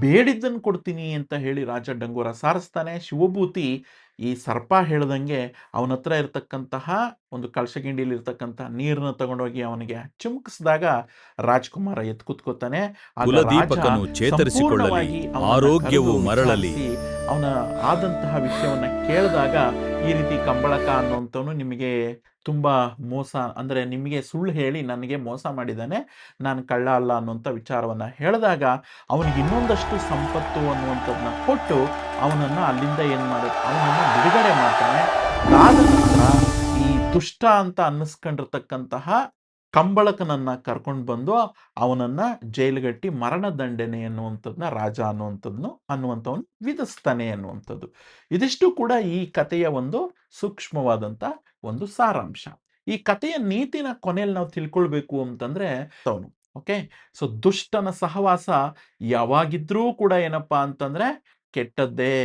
ಬೇಡಿದ್ದನ್ನು ಕೊಡ್ತೀನಿ ಅಂತ ಹೇಳಿ ರಾಜ ಡಂಗೂರ ಸಾರಿಸ್ತಾನೆ. ಶಿವಭೂತಿ ಈ ಸರ್ಪ ಹೇಳ್ದಂಗೆ ಅವನ ಹತ್ರ ಇರತಕ್ಕಂತಹ ಒಂದು ಕಳಶಗಿಂಡಿಯಲ್ಲಿ ಇರ್ತಕ್ಕಂಥ ನೀರನ್ನು ತಗೊಂಡೋಗಿ ಅವನಿಗೆ ಚಿಮುಕಿಸಿದಾಗ ರಾಜ್ಕುಮಾರ ಎದ್ದು ಕೂತ್ಕೋತಾನೆ. ಆಗ ರಾಜ ಕುಲದೀಪಕನು ಚೇತರಿಸಿಕೊಳ್ಳಲಿ, ಸಂಪೂರ್ಣವಾಗಿ ಅವನನ್ನ ಆರೋಗ್ಯವು ಕರೆದು ಮರಳಲಿ. ವಿಚಾರಿಸಿ ಅವನ ಆದಂತಹ ವಿಷಯವನ್ನ ಕೇಳಿದಾಗ ಈ ರೀತಿ ಕಂಬಳಕ ಅನ್ನುವಂಥವನು ನಿಮಗೆ ತುಂಬ ಮೋಸ, ಅಂದರೆ ನಿಮಗೆ ಸುಳ್ಳು ಹೇಳಿ ನನಗೆ ಮೋಸ ಮಾಡಿದ್ದಾನೆ, ನಾನು ಕಳ್ಳ ಅಲ್ಲ ಅನ್ನುವಂಥ ವಿಚಾರವನ್ನು ಹೇಳಿದಾಗ ಅವನಿಗೆ ಇನ್ನೊಂದಷ್ಟು ಸಂಪತ್ತು ಅನ್ನುವಂಥದ್ದನ್ನ ಕೊಟ್ಟು ಅವನನ್ನು ಅಲ್ಲಿಂದ ಏನು ಮಾಡುತ್ತೆ, ಅವನನ್ನು ಬಿಡುಗಡೆ ಮಾಡ್ತಾನೆ. ಅದಾದ ನಂತರ ಈ ದುಷ್ಟ ಅಂತ ಅನ್ನಿಸ್ಕೊಂಡಿರ್ತಕ್ಕಂತಹ ಕಂಬಳಕನನ್ನು ಕರ್ಕೊಂಡು ಬಂದು ಅವನನ್ನು ಜೈಲುಗಟ್ಟಿ ಮರಣದಂಡನೆ ಅನ್ನುವಂಥದ್ದನ್ನ ರಾಜ ಅನ್ನುವಂಥವನು ವಿಧಿಸ್ತಾನೆ ಅನ್ನುವಂಥದ್ದು. ಇದಿಷ್ಟು ಕೂಡ ಈ ಕಥೆಯ ಒಂದು ಸೂಕ್ಷ್ಮವಾದಂಥ ಒಂದು ಸಾರಾಂಶ. ಈ ಕಥೆಯ ನೀತಿನ ಕೊನೆಯಲ್ಲಿ ನಾವು ತಿಳ್ಕೊಳ್ಬೇಕು ಅಂತಂದ್ರೆ ಅವನು ಓಕೆ. ಸೊ ದುಷ್ಟನ ಸಹವಾಸ ಯಾವಾಗಿದ್ರೂ ಕೂಡ ಏನಪ್ಪಾ ಅಂತಂದ್ರೆ ಕೆಟ್ಟದ್ದೇ.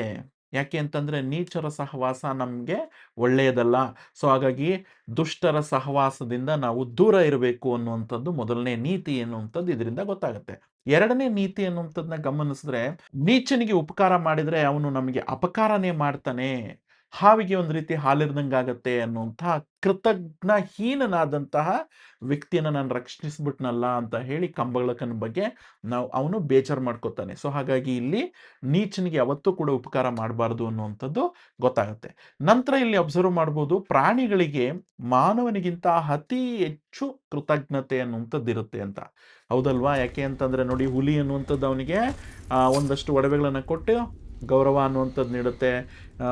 ಯಾಕೆ ಅಂತಂದ್ರೆ ನೀಚರ ಸಹವಾಸ ನಮಗೆ ಒಳ್ಳೆಯದಲ್ಲ. ಸೊ ಹಾಗಾಗಿ ದುಷ್ಟರ ಸಹವಾಸದಿಂದ ನಾವು ದೂರ ಇರಬೇಕು ಅನ್ನುವಂಥದ್ದು ಮೊದಲನೇ ನೀತಿ ಅನ್ನುವಂಥದ್ದು ಇದರಿಂದ ಗೊತ್ತಾಗುತ್ತೆ. ಎರಡನೇ ನೀತಿ ಅನ್ನುವಂಥದ್ದನ್ನ ಗಮನಿಸಿದ್ರೆ, ನೀಚನಿಗೆ ಉಪಕಾರ ಮಾಡಿದ್ರೆ ಅವನು ನಮಗೆ ಅಪಕಾರನೇ ಮಾಡ್ತಾನೆ, ಹಾವಿಗೆ ಒಂದು ರೀತಿ ಹಾಲಿರ್ದಂಗಾಗತ್ತೆ ಅನ್ನುವಂತಹ ಕೃತಜ್ಞಹೀನನಾದಂತಹ ವ್ಯಕ್ತಿಯನ್ನು ನಾನು ರಕ್ಷಿಸ್ಬಿಟ್ನಲ್ಲ ಅಂತ ಹೇಳಿ ಕಂಬಳಕನ ಬಗ್ಗೆ ಅವನು ಬೇಜಾರು ಮಾಡ್ಕೋತಾನೆ. ಸೊ ಹಾಗಾಗಿ ಇಲ್ಲಿ ನೀಚನಿಗೆ ಯಾವತ್ತೂ ಕೂಡ ಉಪಕಾರ ಮಾಡಬಾರ್ದು ಅನ್ನುವಂಥದ್ದು ಗೊತ್ತಾಗುತ್ತೆ. ನಂತರ ಇಲ್ಲಿ ಅಬ್ಸರ್ವ್ ಮಾಡ್ಬೋದು, ಪ್ರಾಣಿಗಳಿಗೆ ಮಾನವನಿಗಿಂತ ಅತಿ ಹೆಚ್ಚು ಕೃತಜ್ಞತೆ ಅನ್ನುವಂಥದ್ದು ಇರುತ್ತೆ ಅಂತ. ಹೌದಲ್ವಾ? ಯಾಕೆ ಅಂತಂದ್ರೆ ನೋಡಿ, ಹುಲಿ ಅನ್ನುವಂಥದ್ದು ಅವನಿಗೆ ಒಂದಷ್ಟು ಒಡವೆಗಳನ್ನು ಕೊಟ್ಟು ಗೌರವ ಅನ್ನುವಂಥದ್ದು ನೀಡುತ್ತೆ.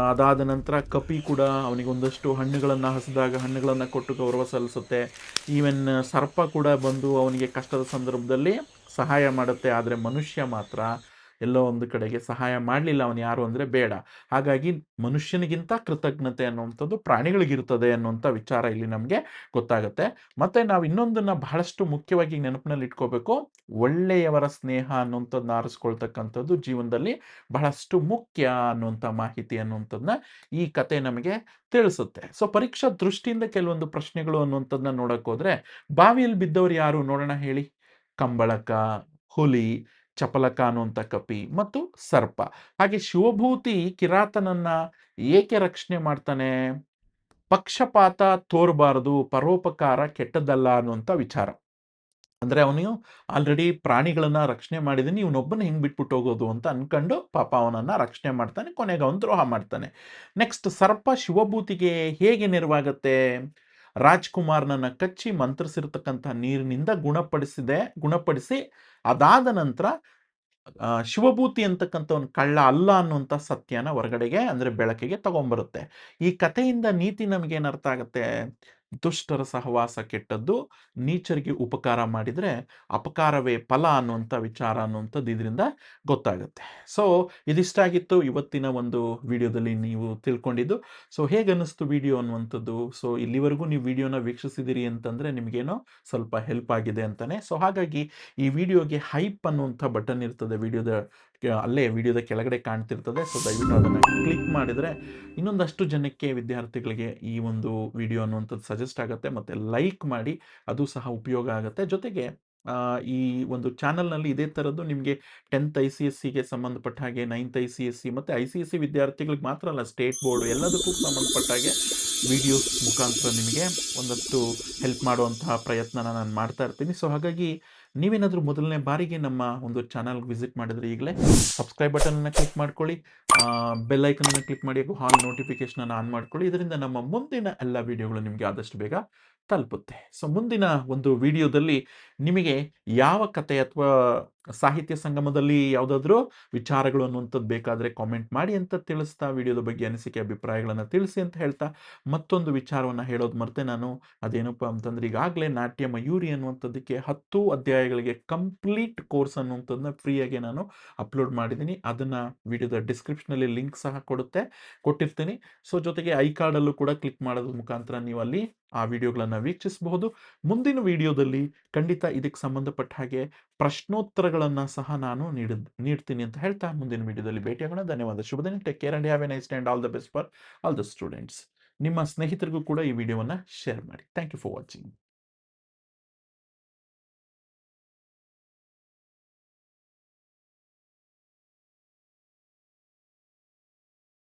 ಅದಾದ ನಂತರ ಕಪಿ ಕೂಡ ಅವನಿಗೆ ಒಂದಷ್ಟು ಹಣ್ಣುಗಳನ್ನು ಹಸಿದಾಗ ಹಣ್ಣುಗಳನ್ನು ಕೊಟ್ಟು ಗೌರವ ಸಲ್ಲಿಸುತ್ತೆ. ಈವನ್ ಸರ್ಪ ಕೂಡ ಬಂದು ಅವನಿಗೆ ಕಷ್ಟದ ಸಂದರ್ಭದಲ್ಲಿ ಸಹಾಯ ಮಾಡುತ್ತೆ. ಆದರೆ ಮನುಷ್ಯ ಮಾತ್ರ ಎಲ್ಲೋ ಒಂದು ಕಡೆಗೆ ಸಹಾಯ ಮಾಡಲಿಲ್ಲ. ಅವನು ಯಾರು ಅಂದರೆ ಬೇಡ. ಹಾಗಾಗಿ ಮನುಷ್ಯನಿಗಿಂತ ಕೃತಜ್ಞತೆ ಅನ್ನುವಂಥದ್ದು ಪ್ರಾಣಿಗಳಿಗಿರ್ತದೆ ಅನ್ನುವಂಥ ವಿಚಾರ ಇಲ್ಲಿ ನಮಗೆ ಗೊತ್ತಾಗುತ್ತೆ. ಮತ್ತು ನಾವು ಇನ್ನೊಂದನ್ನು ಬಹಳಷ್ಟು ಮುಖ್ಯವಾಗಿ ನೆನಪಿನಲ್ಲಿ ಇಟ್ಕೋಬೇಕು, ಒಳ್ಳೆಯವರ ಸ್ನೇಹ ಅನ್ನುವಂಥದ್ದನ್ನ ಆರಿಸ್ಕೊಳ್ತಕ್ಕಂಥದ್ದು ಜೀವನದಲ್ಲಿ ಬಹಳಷ್ಟು ಮುಖ್ಯ ಅನ್ನುವಂಥ ಮಾಹಿತಿ ಅನ್ನುವಂಥದ್ದನ್ನ ಈ ಕತೆ ನಮಗೆ ತಿಳಿಸುತ್ತೆ. ಸೊ ಪರೀಕ್ಷಾ ದೃಷ್ಟಿಯಿಂದ ಕೆಲವೊಂದು ಪ್ರಶ್ನೆಗಳು ಅನ್ನುವಂಥದ್ದನ್ನ ನೋಡೋಕೆ ಹೋದರೆ, ಬಾವಿಯಲ್ಲಿ ಬಿದ್ದವರು ಯಾರು ನೋಡೋಣ ಹೇಳಿ? ಕಂಬಳಕ, ಹುಲಿ, ಚಪಲಕ ಅನ್ನುವಂಥ ಕಪಿ ಮತ್ತು ಸರ್ಪ. ಹಾಗೆ ಶಿವಭೂತಿ ಕಿರಾತನನ್ನ ಏಕೆ ರಕ್ಷಣೆ ಮಾಡ್ತಾನೆ? ಪಕ್ಷಪಾತ ತೋರಬಾರದು, ಪರೋಪಕಾರ ಕೆಟ್ಟದ್ದಲ್ಲ ಅನ್ನುವಂಥ ವಿಚಾರ. ಅಂದರೆ ಅವನು ಆಲ್ರೆಡಿ ಪ್ರಾಣಿಗಳನ್ನ ರಕ್ಷಣೆ ಮಾಡಿದೀನಿ, ಇವನೊಬ್ಬನ ಹೆಂಗೆ ಬಿಟ್ಬಿಟ್ಟು ಹೋಗೋದು ಅಂತ ಅನ್ಕೊಂಡು ಪಾಪ ಅವನನ್ನು ರಕ್ಷಣೆ ಮಾಡ್ತಾನೆ. ಕೊನೆಗೆ ಅವನು ದ್ರೋಹ ಮಾಡ್ತಾನೆ. ನೆಕ್ಸ್ಟ್, ಸರ್ಪ ಶಿವಭೂತಿಗೆ ಹೇಗೆ ನೆರವಾಗುತ್ತೆ? ರಾಜ್ಕುಮಾರ್ನನ್ನು ಕಚ್ಚಿ ಮಂತ್ರಿಸಿರ್ತಕ್ಕಂಥ ನೀರಿನಿಂದ ಗುಣಪಡಿಸಿ ಅದಾದ ನಂತರ ಶಿವಭೂತಿ ಅಂತಕ್ಕಂಥವನು ಕಳ್ಳ ಅಲ್ಲ ಅನ್ನುವಂಥ ಸತ್ಯನ ಹೊರಗಡೆಗೆ, ಅಂದರೆ ಬೆಳಕಿಗೆ ತಗೊಂಬರುತ್ತೆ. ಈ ಕಥೆಯಿಂದ ನೀತಿ ನಮಗೇನು ಅರ್ಥ ಆಗುತ್ತೆ? ದುಷ್ಟರ ಸಹವಾಸ ಕೆಟ್ಟದ್ದು, ನೀಚರಿಗೆ ಉಪಕಾರ ಮಾಡಿದರೆ ಅಪಕಾರವೇ ಫಲ ಅನ್ನುವಂಥ ವಿಚಾರ ಅನ್ನುವಂಥದ್ದು ಇದರಿಂದ ಗೊತ್ತಾಗುತ್ತೆ. ಸೊ ಇದಿಷ್ಟಾಗಿತ್ತು ಇವತ್ತಿನ ಒಂದು ವಿಡಿಯೋದಲ್ಲಿ ನೀವು ತಿಳ್ಕೊಂಡಿದ್ದು. ಸೊ ಹೇಗೆ ಅನ್ನಿಸ್ತು ವಿಡಿಯೋ ಅನ್ನುವಂಥದ್ದು? ಸೊ ಇಲ್ಲಿವರೆಗೂ ನೀವು ವಿಡಿಯೋನ ವೀಕ್ಷಿಸಿದಿರಿ ಅಂತಂದರೆ ನಿಮಗೇನೋ ಸ್ವಲ್ಪ ಹೆಲ್ಪ್ ಆಗಿದೆ ಅಂತಲೇ. ಸೊ ಹಾಗಾಗಿ ಈ ವಿಡಿಯೋಗೆ ಹೈಪ್ ಅನ್ನುವಂಥ ಬಟನ್ ಇರ್ತದೆ ಅಲ್ಲೇ ವಿಡಿಯೋದ ಕೆಳಗಡೆ ಕಾಣ್ತಿರ್ತದೆ. ಸೊ ದಯವಿಟ್ಟು ಅದನ್ನು ಕ್ಲಿಕ್ ಮಾಡಿದರೆ ಇನ್ನೊಂದಷ್ಟು ಜನಕ್ಕೆ, ವಿದ್ಯಾರ್ಥಿಗಳಿಗೆ ಈ ಒಂದು ವಿಡಿಯೋ ಅನ್ನುವಂಥದ್ದು ಸಜೆಸ್ಟ್ ಆಗುತ್ತೆ. ಮತ್ತು ಲೈಕ್ ಮಾಡಿ, ಅದು ಸಹ ಉಪಯೋಗ ಆಗುತ್ತೆ. ಜೊತೆಗೆ ಈ ಒಂದು ಚಾನಲ್ನಲ್ಲಿ ಇದೇ ಥರದ್ದು ನಿಮಗೆ 10th ICSE ಸಂಬಂಧಪಟ್ಟ ಹಾಗೆ, 9th ICSE ಮತ್ತು ICSE ವಿದ್ಯಾರ್ಥಿಗಳಿಗೆ ಮಾತ್ರ ಅಲ್ಲ, ಸ್ಟೇಟ್ ಬೋರ್ಡು ಎಲ್ಲದಕ್ಕೂ ಸಂಬಂಧಪಟ್ಟ ಹಾಗೆ ವಿಡಿಯೋಸ್ ಮುಖಾಂತರ ನಿಮಗೆ ಒಂದಷ್ಟು ಹೆಲ್ಪ್ ಮಾಡುವಂತಹ ಪ್ರಯತ್ನನ ನಾನು ಮಾಡ್ತಾ ಇರ್ತೀನಿ. ಸೊ ಹಾಗಾಗಿ ನೀವೇನಾದರೂ ಮೊದಲನೇ ಬಾರಿಗೆ ನಮ್ಮ ಒಂದು ಚಾನಲ್ಗೆ ವಿಸಿಟ್ ಮಾಡಿದರೆ ಈಗಲೇ ಸಬ್ಸ್ಕ್ರೈಬ್ ಬಟನನ್ನು ಕ್ಲಿಕ್ ಮಾಡ್ಕೊಳ್ಳಿ, ಬೆಲ್ ಐಕನನ್ನು ಕ್ಲಿಕ್ ಮಾಡಿ, ಹಾಲ್ ನೋಟಿಫಿಕೇಷನನ್ನು ಆನ್ ಮಾಡ್ಕೊಳ್ಳಿ. ಇದರಿಂದ ನಮ್ಮ ಮುಂದಿನ ಎಲ್ಲ ವಿಡಿಯೋಗಳು ನಿಮಗೆ ಆದಷ್ಟು ಬೇಗ ತಲುಪುತ್ತೆ. ಸೊ ಮುಂದಿನ ಒಂದು ವಿಡಿಯೋದಲ್ಲಿ ನಿಮಗೆ ಯಾವ ಕತೆ ಅಥವಾ ಸಾಹಿತ್ಯ ಸಂಗಮದಲ್ಲಿ ಯಾವುದಾದ್ರೂ ವಿಚಾರಗಳು ಅನ್ನುವಂಥದ್ದು ಬೇಕಾದರೆ ಕಾಮೆಂಟ್ ಮಾಡಿ ಅಂತ ತಿಳಿಸ್ತಾ, ವಿಡಿಯೋದ ಬಗ್ಗೆ ಅನಿಸಿಕೆ ಅಭಿಪ್ರಾಯಗಳನ್ನು ತಿಳಿಸಿ ಅಂತ ಹೇಳ್ತಾ, ಮತ್ತೊಂದು ವಿಚಾರವನ್ನು ಹೇಳೋದು ಮರೆತೆ ನಾನು. ಅದೇನಪ್ಪ ಅಂತಂದ್ರೆ, ಈಗಾಗಲೇ ನಾಟ್ಯ ಮಯೂರಿ ಅನ್ನುವಂಥದ್ದಕ್ಕೆ 10 ಅಧ್ಯಾಯಗಳಿಗೆ ಕಂಪ್ಲೀಟ್ ಕೋರ್ಸ್ ಅನ್ನುವಂಥದ್ದನ್ನ ಫ್ರೀಯಾಗಿ ನಾನು ಅಪ್ಲೋಡ್ ಮಾಡಿದ್ದೀನಿ. ಅದನ್ನು ವಿಡಿಯೋದ ಡಿಸ್ಕ್ರಿಪ್ಷನಲ್ಲಿ ಲಿಂಕ್ ಸಹ ಕೊಟ್ಟಿರ್ತೀನಿ. ಸೊ ಜೊತೆಗೆ ಐ ಕಾರ್ಡಲ್ಲೂ ಕೂಡ ಕ್ಲಿಕ್ ಮಾಡೋದ್ರ ಮುಖಾಂತರ ನೀವು ಅಲ್ಲಿ ಆ ವಿಡಿಯೋಗಳನ್ನು ವೀಕ್ಷಿಸಬಹುದು. ಮುಂದಿನ ವಿಡಿಯೋದಲ್ಲಿ ಖಂಡಿತ ಇದಕ್ಕೆ ಸಂಬಂಧಪಟ್ಟ ಹಾಗೆ ಪ್ರಶ್ನೋತ್ತರಗಳನ್ನು ಸಹ ನಾನು ನೀಡ್ತೀನಿ ಅಂತ ಹೇಳ್ತಾ, ಮುಂದಿನ ವಿಡಿಯೋದಲ್ಲಿ ಭೇಟಿಯಾಗೋಣ. ಧನ್ಯವಾದ. ಶುಭ ದಿನ. Take care and have a nice day and all the best for all the students. ನಿಮ್ಮ ಸ್ನೇಹಿತರಿಗೂ ಕೂಡ ಈ ವಿಡಿಯೋವನ್ನು ಶೇರ್ ಮಾಡಿ. Thank you for watching.